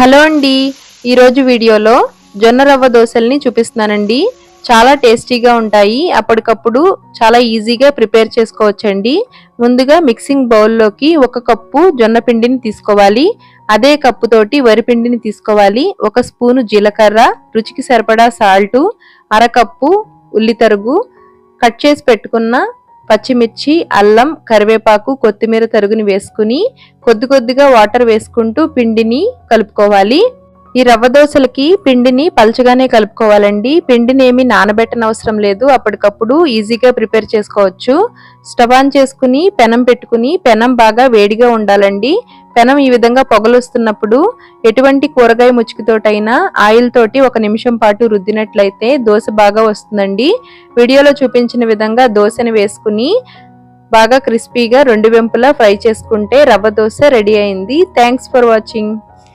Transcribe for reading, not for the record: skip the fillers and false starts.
Hello అండి, ఈరోజు వీడియోలో జొన్న రవ్వ దోశల్ని చూపిస్తున్నానండి. చాలా టేస్టీగా ఉంటాయి. అప్పటికప్పుడు చాలా ఈజీగా ప్రిపేర్ చేసుకోవచ్చండి. ముందుగా మిక్సింగ్ బౌల్లోకి 1 కప్పు జొన్న పిండిని తీసుకోవాలి. అదే కప్పు తోటి వరి పిండిని తీసుకోవాలి. 1 స్పూను జీలకర్ర, రుచికి సరిపడా సాల్టు, అరకప్పు ఉల్లి తరుగు, కట్ చేసి పెట్టుకున్న పచ్చిమిర్చి, అల్లం, కరివేపాకు, కొత్తిమీర తరుగుని వేసుకుని కొద్దిగా వాటర్ వేసుకుంటూ పిండిని కలుపుకోవాలి. ఈ రవ్వ దోశలకి పిండిని పలచగానే కలుపుకోవాలండి. పిండిని ఏమీ నానబెట్టనవసరం లేదు. అప్పటికప్పుడు ఈజీగా ప్రిపేర్ చేసుకోవచ్చు. స్టవ్ ఆన్ చేసుకుని పెనం పెట్టుకుని పెనం బాగా వేడిగా ఉండాలండి. పెనం ఈ విధంగా పొగలొస్తున్నప్పుడు ఎటువంటి కూరగాయ ముచ్చుకుతోటైనా ఆయిల్ తోటి 1 నిమిషం పాటు రుద్దినట్లయితే దోశ బాగా వస్తుందండి. వీడియోలో చూపించిన విధంగా దోశని వేసుకుని బాగా క్రిస్పీగా 2 వైపులా ఫ్రై చేసుకుంటే రవ్వ దోశ రెడీ అయింది. Thanks for watching.